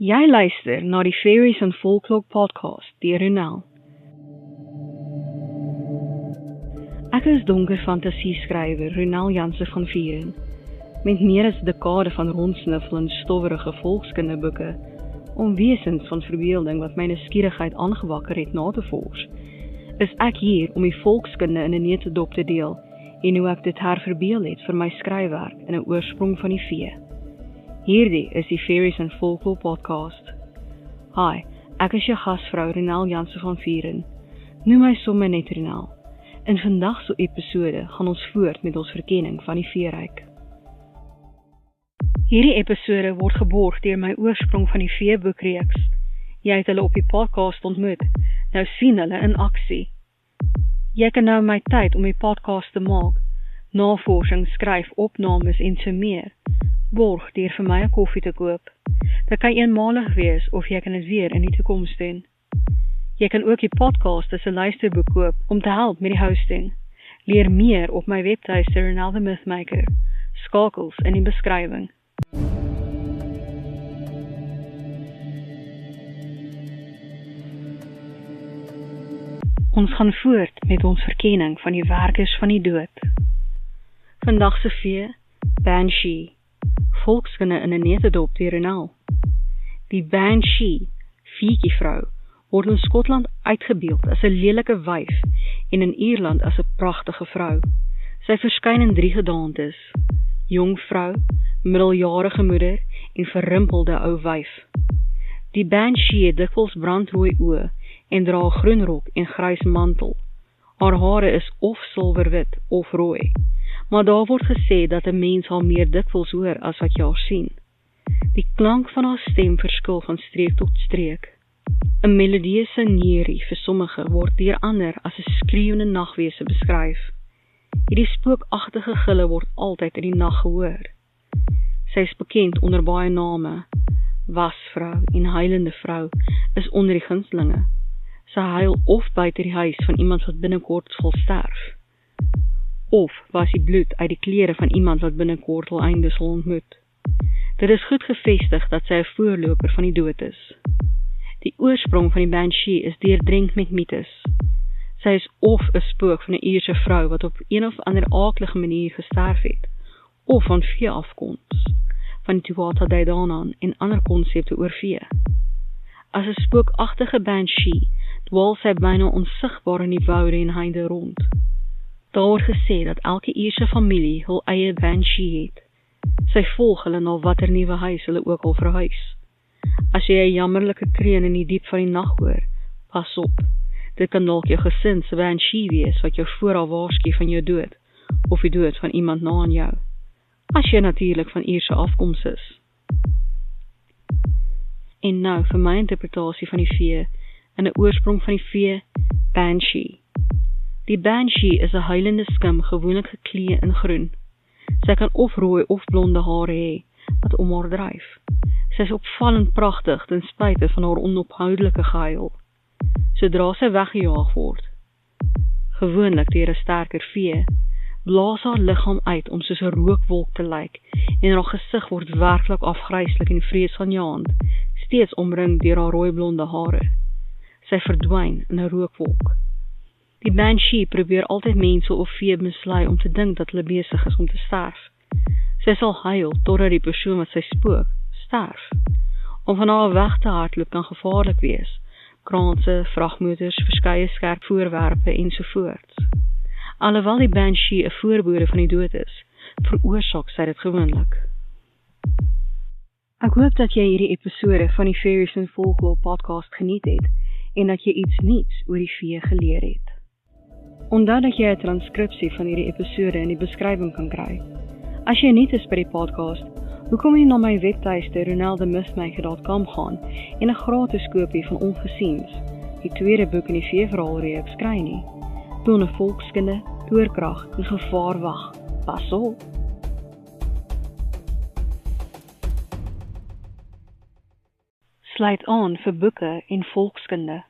Jy luister na die Fairies and Folklore podcast deur Ronel. Ek is donker fantasieskrywer Ronel Janse van Vieren, met meer as 'n dekade van rondsniffel in stowwerige volkskinderboeke, om wesens van verbeelding wat my nuuskierigheid aangewakker het na te vors, is ek hier om die volkskunde in 'n neutedop te deel, en hoe ek dit herverbeel het vir my skryfwerk in 'n oorsprong van die vee. Hierdie is die Fairies and Folklore podcast. Hi, ek is jou gasvrou Ronel Janse van Vieren. Noem my sommer net Ronel. In vandag se episode gaan ons voort met ons verkenning van die veeryk. Hierdie episode word geborg deur my oorsprong van die veeboekreeks. Jy het hulle op die podcast ontmoet, nou sien hulle in aksie. Jy kan nou my tyd om die podcast te maak, navorsing, skryf, opnames en so meer, borg deur vir my 'n koffie te koop. Dit kan eenmalig wees of jy kan dit weer in die toekoms doen. Jy kan ook die podcast as 'n luisterboek koop om te help met die hosting. Leer meer op my webtuiste Ronel the Mythmaker. Skakels in die beskrywing. Ons gaan voort met ons verkenning van die werkers van die dood. Vandag se vee, Banshee. Volkskunde in 'n neutedop deur Ronel. Die Banshee, veetjievrou, word in Skotland uitgebeeld as 'n lelike wyf en in Ierland as 'n pragtige vrou. Sy verskyn in 3 gedaantes: jong vrou, middeljarige moeder en verrimpelde ou wyf. Die Banshee het dikwels brandrooi oë en dra 'n groen rok en grys mantel. Haar hare is of silwerwit of rooi, maar daar word gesê dat 'n mens haar meer dikwels hoor as wat jy haar sien. Die klank van haar stem verskil van streek tot streek. 'n melodieuse neerie vir sommige word deur ander as 'n skreeuende nagwese beskryf. Hierdie spookagtige gille word altyd in die nag gehoor. Sy is bekend onder baie name. Wasvrou en huilende vrou is onder die gunstelinge. Sy huil of buite die huis van iemand wat binnekort sal sterf, of was die bloed uit die klere van iemand wat binnekort al einde sal ontmoet. Dit is goed gevestig dat sy 'n voorloper van die dood is. Die oorsprong van die Banshee is deurdrenk met mites. Sy is of 'n spook van 'n Ierse vrou wat op een of ander aaklige manier gesterf het, of van vee afkoms, van die Tuatha Dé Danann en ander konsepte oor vee. As 'n spookagtige Banshee dwaal sy byna onsigbaar in die woude en heide rond. Daar word gesê dat elke Ierse familie hul eie Banshee het. Sy volg hulle na watter nuwe huis hulle ook al verhuis. As jy 'n jammerlike kreun in die diep van die nag hoor, pas op. Dit kan dalk jou gesin se Banshee wees wat jou vooraf waarsku van jou dood, of die dood van iemand na aan jou. As jy natuurlik van Ierse afkoms is. En nou vir my interpretasie van die vee, in 'n oorsprong van die vee, Banshee. Die Banshee is 'n huilende skim, gewoonlik geklee in groen. Sy kan of rooi of blonde hare hê, wat om haar dryf. Sy is opvallend pragtig ten spyte van haar onophoudelike gehuil. Sodra sy weggejaag word, gewoonlik deur 'n sterker vee, blaas haar liggaam uit om soos 'n rookwolk te lyk, en haar gesig word werklik afgryslik en vreesaanjaend, steeds omring deur haar rooi blonde hare. Sy verdwyn in 'n rookwolk. Die Banshee probeer altyd mense of vee mislei om te dink dat hulle besig is om te sterf. Sy sal huil totdat die persoon wat sy spook, sterf. Om van haar weg te hardloop kan gevaarlik wees. Kraanse, vragmotors, verskeie skerp voorwerpe ensovoorts. Alhoewel die Banshee 'n voorbode van die dood is, veroorsaak sy dit gewoonlik. Ek hoop dat jy hierdie episode van die Fairies and Folklore podcast geniet het, en dat jy iets nuuts oor die vee geleer het. Onthou dat jy 'n transkripsie van hierdie episode in die beskrywing kan kry. As jy nuut is by die podcast, hoekom nie na my webtuiste ronelthemythmaker.com gaan en 'n gratis kopie van Ongesiens, die tweede boek in die veeverhaalreeks kry nie. Tone volkskunde, toorkrag en gevaar wag. Pas op! Sluit aan vir boeke en volkskunde.